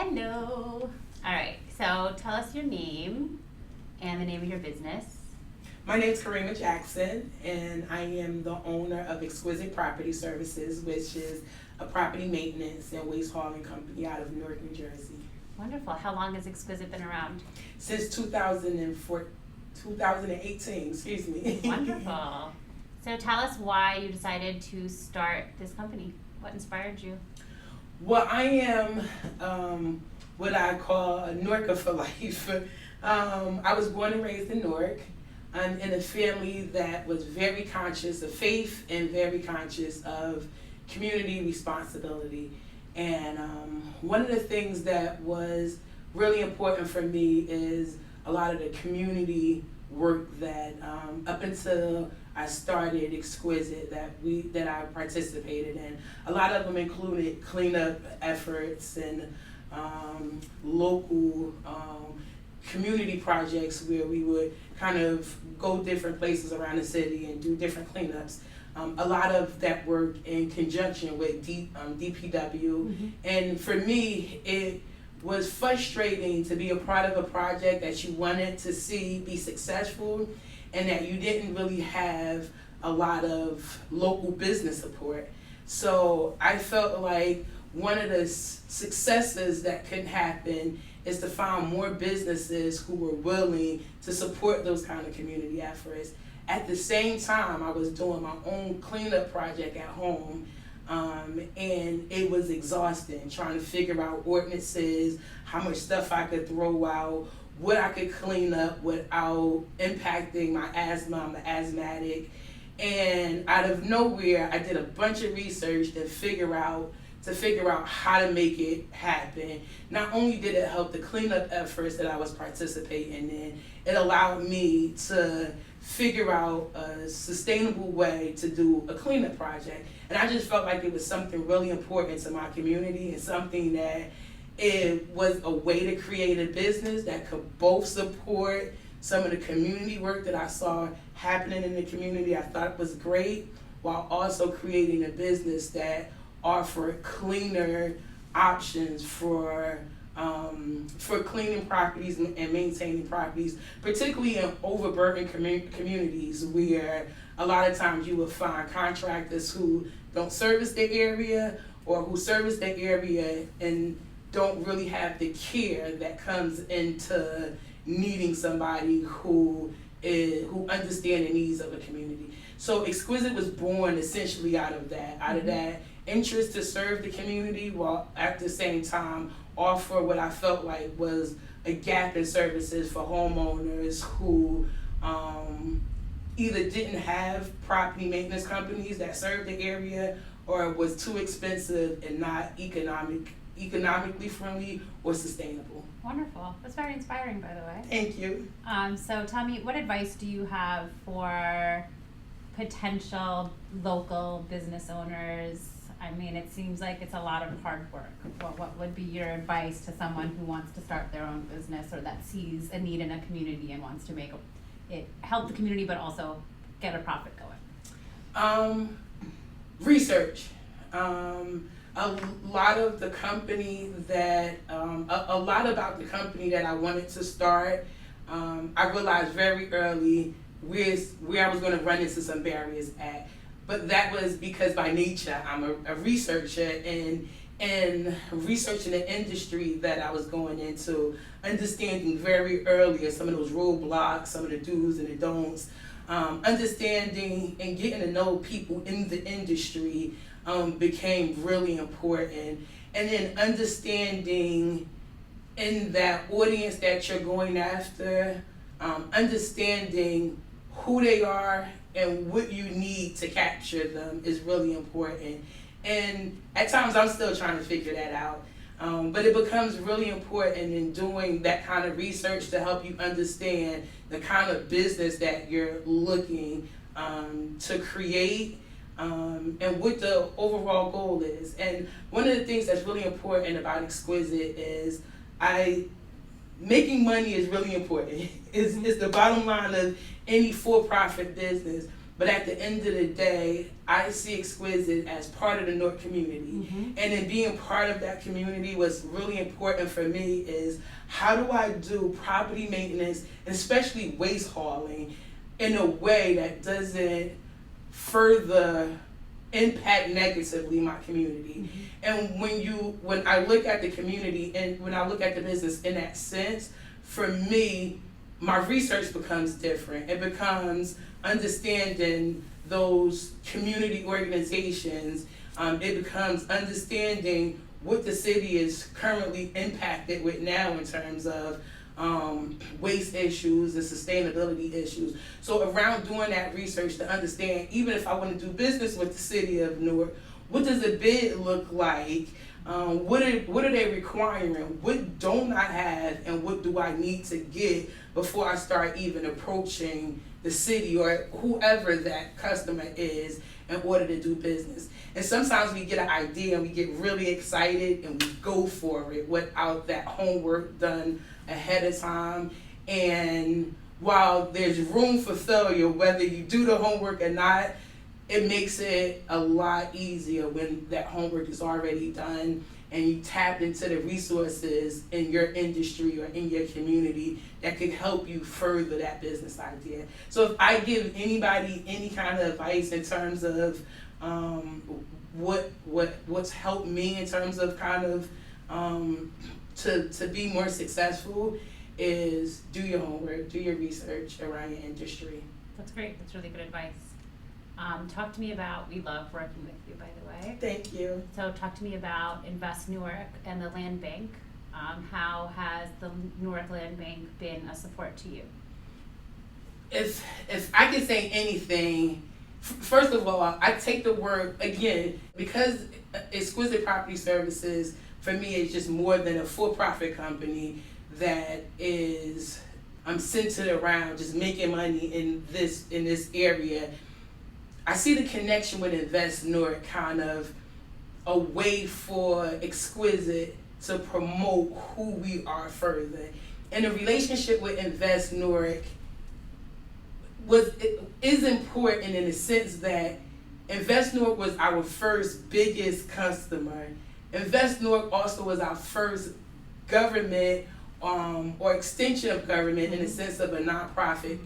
Hello. All right, so tell us your name and the name of your business. My name is Karima Jackson, and I am the owner of Exquisite Property Services, which is a property maintenance and waste hauling company out of Newark, New Jersey. Wonderful. How long has Exquisite been around? Since 2018, excuse me. Wonderful. So tell us why you decided to start this company. What inspired you? Well, I am what I call a Newarker for life. I was born and raised in Newark. I'm in a family that was very conscious of faith and very conscious of community responsibility. And one of the things that was really important for me is a lot of the community work that up until I started Exquisite that I participated in. A lot of them included cleanup efforts and local community projects where we would kind of go different places around the city and do different cleanups. A lot of that work in conjunction with DPW. Mm-hmm. And for me, it was frustrating to be a part of a project that you wanted to see be successful and that you didn't really have a lot of local business support. So I felt like one of the successes that could happen is to find more businesses who were willing to support those kind of community efforts. At the same time, I was doing my own cleanup project at home, and it was exhausting trying to figure out ordinances, how much stuff I could throw out, what I could clean up without impacting my asthma. I'm an asthmatic. And out of nowhere, I did a bunch of research to figure out how to make it happen. Not only did it help the cleanup efforts that I was participating in, it allowed me to figure out a sustainable way to do a cleanup project. And I just felt like it was something really important to my community and something that it was a way to create a business that could both support some of the community work that I saw happening in the community I thought was great, while also creating a business that offered cleaner options for cleaning properties and maintaining properties, particularly in overburdened communities where a lot of times you will find contractors who don't service the area or who service the area and don't really have the care that comes into needing somebody who understands the needs of a community. So Exquisite was born essentially out of that interest to serve the community while at the same time offer what I felt like was a gap in services for homeowners who either didn't have property maintenance companies that served the area or was too expensive and not economically friendly or sustainable. Wonderful. That's very inspiring, by the way. Thank you. So tell me, what advice do you have for potential local business owners? I mean, it seems like it's a lot of hard work. What would be your advice to someone who wants to start their own business or that sees a need in a community and wants to make it help the community but also get a profit going? Research. A lot about the company that I wanted to start. I realized very early where I was going to run into some barriers at. But that was because by nature, I'm a researcher and researching the industry that I was going into, understanding very early some of those roadblocks, some of the do's and the don'ts, understanding and getting to know people in the industry became really important. And then understanding in that audience that you're going after, understanding who they are and what you need to capture them is really important. And at times I'm still trying to figure that out. But it becomes really important in doing that kind of research to help you understand the kind of business that you're looking to create and what the overall goal is. And one of the things that's really important about Exquisite is making money is really important. It's the bottom line of any for-profit business. But at the end of the day, I see Exquisite as part of the Newark community. Mm-hmm. And in being part of that community, what's really important for me is how do I do property maintenance, and especially waste hauling, in a way that doesn't further impact negatively my community. Mm-hmm. And when I look at the community and when I look at the business in that sense, for me, my research becomes different. It becomes understanding those community organizations. It becomes understanding what the city is currently impacted with now in terms of waste issues and sustainability issues. So around doing that research to understand, even if I want to do business with the city of Newark, what does a bid look like? What are they requiring? What don't I have, and what do I need to get before I start even approaching the city or whoever that customer is in order to do business? And sometimes we get an idea and we get really excited and we go for it without that homework done ahead of time. And while there's room for failure, whether you do the homework or not, it makes it a lot easier when that homework is already done and you tap into the resources in your industry or in your community that could help you further that business idea. So if I give anybody any kind of advice in terms of what's helped me in terms of kind of to be more successful, is do your homework, do your research around your industry. That's great. That's really good advice. Talk to me about, we love working with you, by the way. Thank you. So talk to me about Invest Newark and the Land Bank. How has the Newark Land Bank been a support to you? If I could say anything, first of all, I take the word, again, because Exquisite Property Services, for me, is just more than a for-profit company that is centered around just making money in this area. I see the connection with Invest Newark kind of a way for Exquisite to promote who we are further. And the relationship with Invest Newark is important in the sense that Invest Newark was our first biggest customer. Invest Newark also was our first government or extension of government in the sense of a nonprofit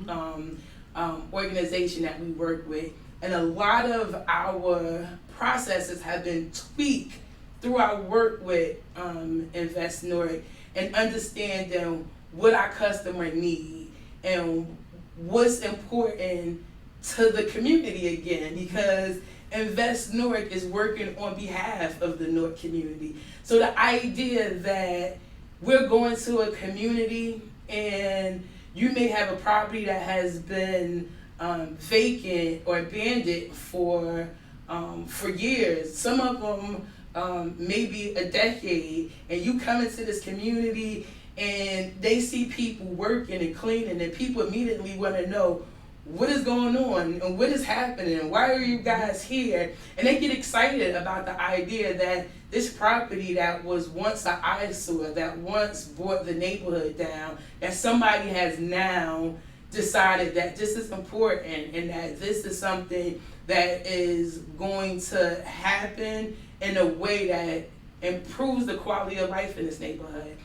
organization that we work with. And a lot of our processes have been tweaked through our work with Invest Newark and understanding what our customer need and what's important to the community again, because Invest Newark is working on behalf of the Newark community. So the idea that we're going to a community and you may have a property that has been vacant or abandoned for years, some of them maybe a decade, and you come into this community and they see people working and cleaning, and people immediately want to know what is going on and what is happening, why are you guys here? And they get excited about the idea that this property that was once an eyesore, that once brought the neighborhood down, that somebody has now decided that this is important and that this is something that is going to happen in a way that improves the quality of life in this neighborhood.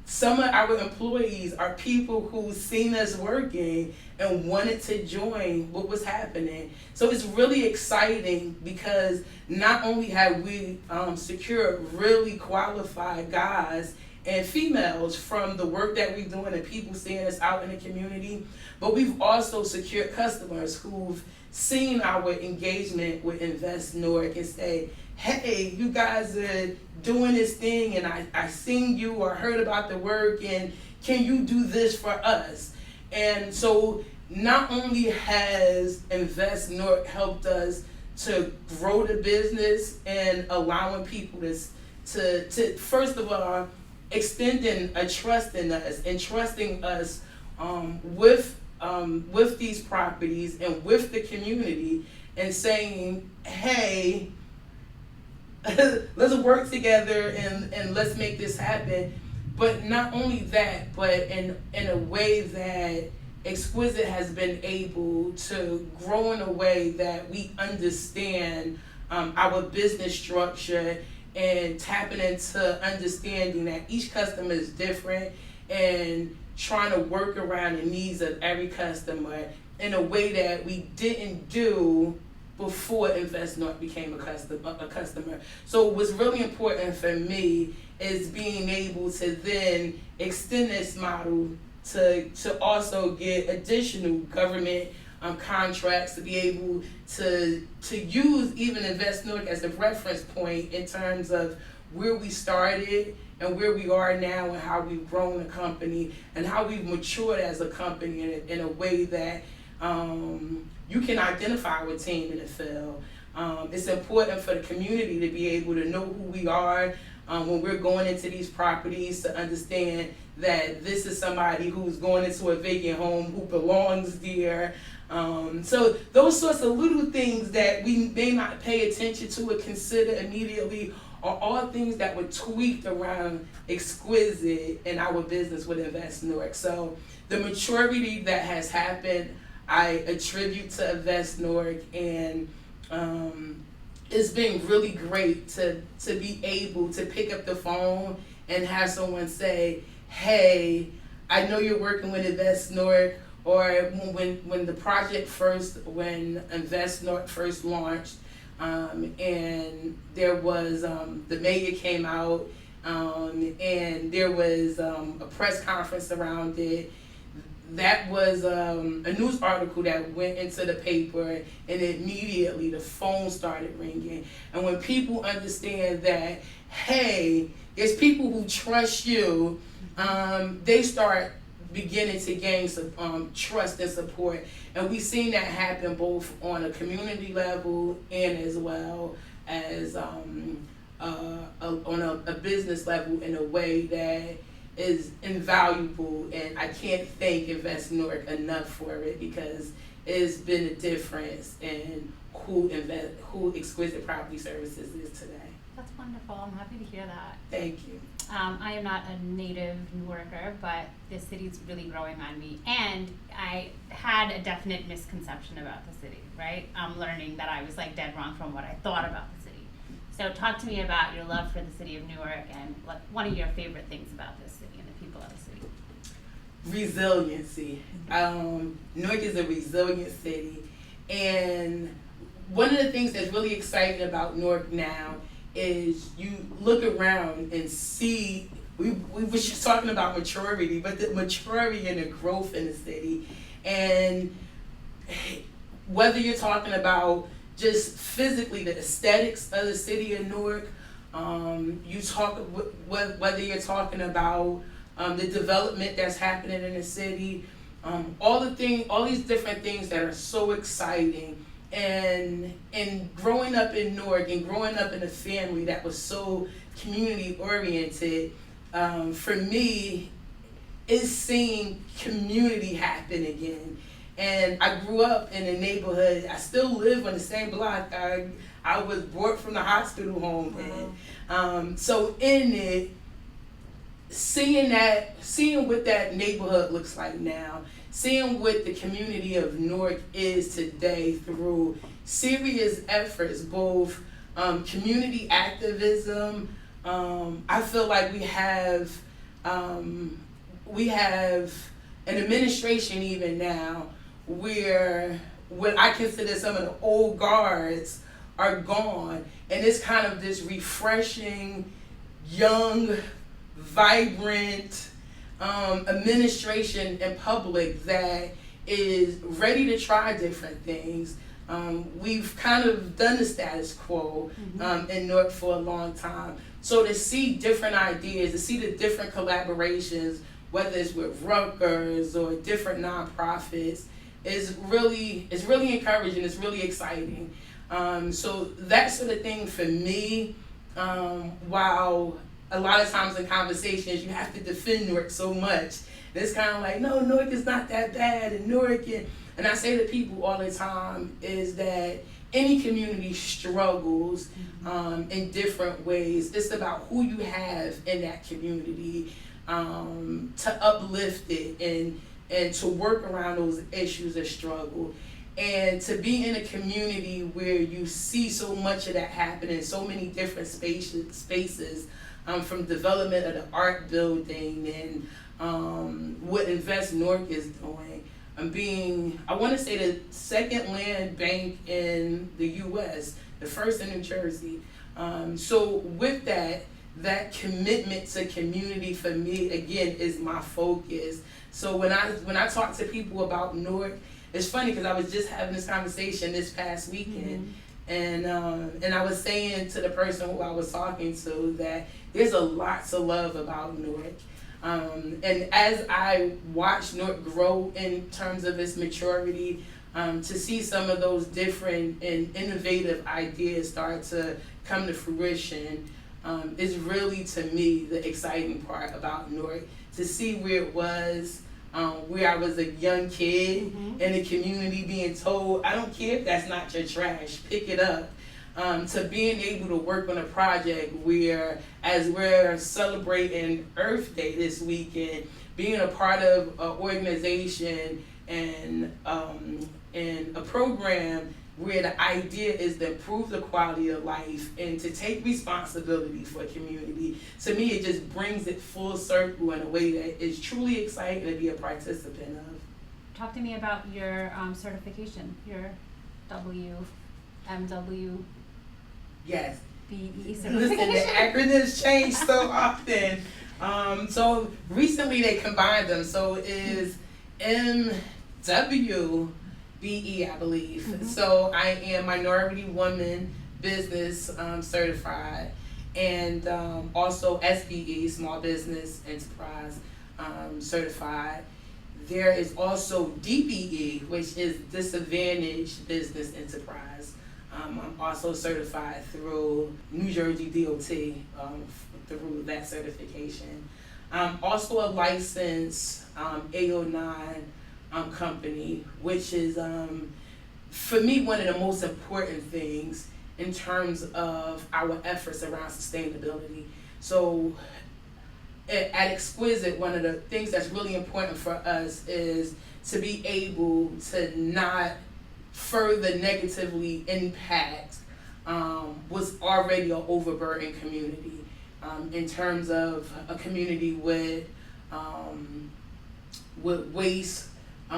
Some of our employees are people who've seen us working and wanted to join what was happening. So it's really exciting because not only have we secured really qualified guys and females from the work that we're doing and people seeing us out in the community, but we've also secured customers who've seen our engagement with Invest Newark and say, hey, you guys are doing this thing and I seen you or heard about the work, and can you do this for us? And so not only has Invest Newark helped us to grow the business and allowing people to first of all, extending a trust in us and trusting us with these properties and with the community and saying, hey, let's work together and let's make this happen. But not only that, but in a way that Exquisite has been able to grow in a way that we understand our business structure and tapping into understanding that each customer is different and trying to work around the needs of every customer in a way that we didn't do before Invest North became a customer. So what's really important for me is being able to then extend this model to also get additional government contracts, to be able to use even Invest North as a reference point in terms of where we started and where we are now and how we've grown the company and how we've matured as a company in a way that you can identify our team in the field. It's important for the community to be able to know who we are when we're going into these properties, to understand that this is somebody who's going into a vacant home who belongs there. So those sorts of little things that we may not pay attention to or consider immediately are all things that were tweaked around Exquisite and our business with Invest Newark. So the maturity that has happened, I attribute to Invest Newark, and it's been really great to be able to pick up the phone and have someone say, hey, I know you're working with Invest Newark, or when the project when Invest North first launched, and there was the mayor came out, and there was a press conference around it. That was a news article that went into the paper, and immediately the phone started ringing. And when people understand that, hey, there's people who trust you, they start beginning to gain some trust and support. And we've seen that happen both on a community level and as well as on a business level in a way that is invaluable. And I can't thank Invest Newark enough for it, because it's been a difference in who Exquisite Property Services is today. That's wonderful. I'm happy to hear that. Thank you. I am not a native Newarker, but this city's really growing on me. And I had a definite misconception about the city, right? I'm learning that I was like dead wrong from what I thought about the city. So talk to me about your love for the city of Newark and one of your favorite things about this city and the people of the city. Resiliency. Newark is a resilient city. And one of the things that's really exciting about Newark now is you look around and see, we were just talking about maturity, but the maturity and the growth in the city. And whether you're talking about just physically the aesthetics of the city of Newark, whether you're talking about the development that's happening in the city, all these different things that are so exciting. And growing up in Newark and growing up in a family that was so community oriented, for me, is seeing community happen again. And I grew up in a neighborhood. I still live on the same block. I was brought from the hospital home. And so in it, seeing what that neighborhood looks like now, seeing what the community of Newark is today through serious efforts, both community activism. I feel like we have an administration even now where what I consider some of the old guards are gone, and it's kind of this refreshing, young, vibrant administration and public that is ready to try different things. We've kind of done the status quo in Newark for a long time. So to see different ideas, to see the different collaborations, whether it's with Rutgers or different nonprofits, is really encouraging. It's really exciting. So that sort of thing for me, while a lot of times in conversations you have to defend Newark so much, and it's kind of like, no, Newark is not that bad, and Newark, and I say to people all the time is that any community struggles in different ways. It's about who you have in that community to uplift it and and to work around those issues of struggle. And to be in a community where you see so much of that happen in so many different spaces, from development of the art building and what Invest Newark is doing. I want to say the second land bank in the U.S., the first in New Jersey. So with that commitment to community for me, again, is my focus. So when I talk to people about Newark, it's funny because I was just having this conversation this past weekend, and I was saying to the person who I was talking to that there's a lot to love about Newark. And as I watched Newark grow in terms of its maturity, to see some of those different and innovative ideas start to come to fruition is really, to me, the exciting part about Newark. To see where it was, where I was a young kid in the community being told, I don't care if that's not your trash, pick it up. To being able to work on a project where, as we're celebrating Earth Day this weekend, being a part of an organization and a program where the idea is to improve the quality of life and to take responsibility for a community. To me, it just brings it full circle in a way that is truly exciting to be a participant of. Talk to me about your certification, your WMW. Yes. BE Listen, the certification. acronyms change so often. So recently they combined them. So it is MWBE, I believe. So I am Minority Woman Business Certified, and also SBE, Small Business Enterprise Certified. There is also DBE, which is Disadvantaged Business Enterprise. I'm also certified through New Jersey DOT through that certification. I'm also a licensed A09 company, which is, for me, one of the most important things in terms of our efforts around sustainability. So at Exquisite, one of the things that's really important for us is to be able to not further negatively impact what's already an overburdened community, in terms of a community with waste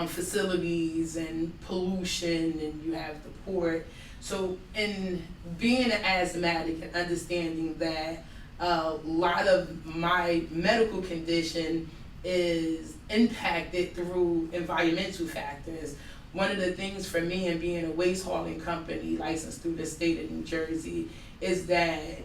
facilities and pollution, and you have the port. So in being an asthmatic and understanding that a lot of my medical condition is impacted through environmental factors, one of the things for me in being a waste hauling company licensed through the state of New Jersey is that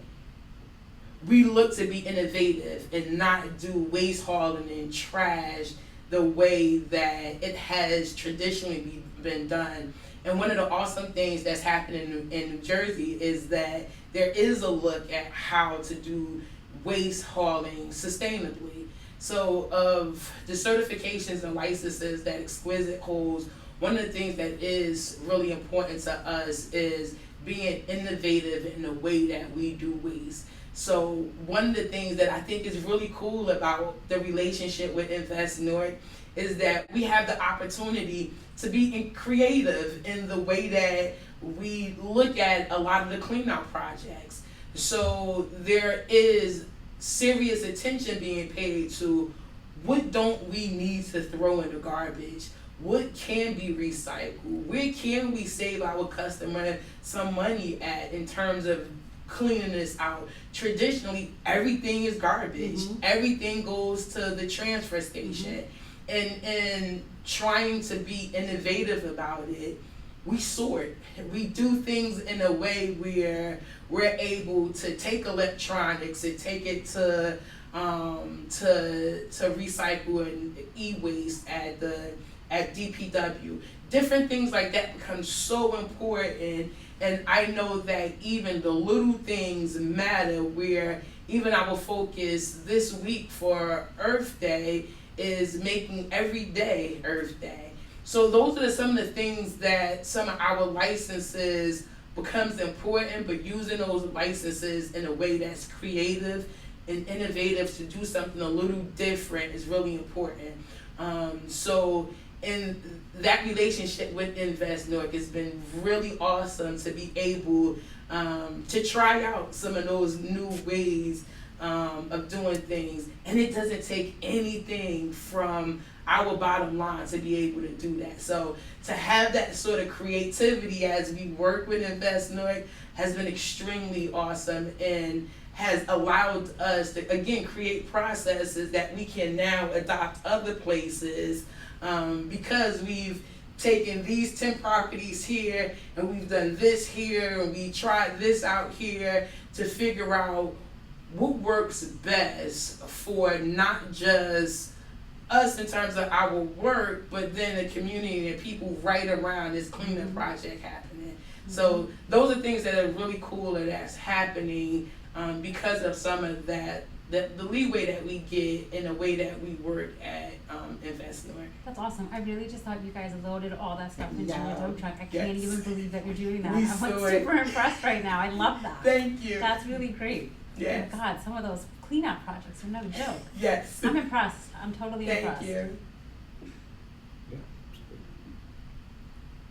we look to be innovative and not do waste hauling and trash the way that it has traditionally been done. And one of the awesome things that's happening in New Jersey is that there is a look at how to do waste hauling sustainably. So of the certifications and licenses that Exquisite holds, one of the things that is really important to us is being innovative in the way that we do waste. So one of the things that I think is really cool about the relationship with Invest Newark is that we have the opportunity to be creative in the way that we look at a lot of the clean-out projects. So there is serious attention being paid to what don't we need to throw in the garbage? What can be recycled? Where can we save our customer some money at in terms of cleaning this out? Traditionally, everything is garbage. Everything goes to the transfer station. And trying to be innovative about it, we sort. We do things in a way where we're able to take electronics and take it to recycle and e-waste at DPW. Different things like that become so important, and I know that even the little things matter, where even our focus this week for Earth Day is making every day Earth Day. So those are some of the things that some of our licenses becomes important, but using those licenses in a way that's creative and innovative to do something a little different is really important. So in that relationship with Invest Newark, it's been really awesome to be able to try out some of those new ways of doing things, and it doesn't take anything from our bottom line to be able to do that. So to have that sort of creativity as we work with Invest Newark has been extremely awesome, and has allowed us to again create processes that we can now adopt other places, because we've taken these 10 properties here and we've done this here and we tried this out here to figure out what works best for not just us in terms of our work, but then the community and people right around this cleanup project happening. So those are things that are really cool and that's happening because of some of that, the leeway that we get in the way that we work at Invest Newark. That's awesome. I really just thought you guys loaded all that stuff into Yeah. your dump truck. I can't Yes. even believe that you're doing that. We I'm like saw it. super impressed right now. I love that. Thank you. That's really great. Yes. God, some of those cleanup projects are no joke. Yes. I'm impressed. I'm totally Thank impressed. you.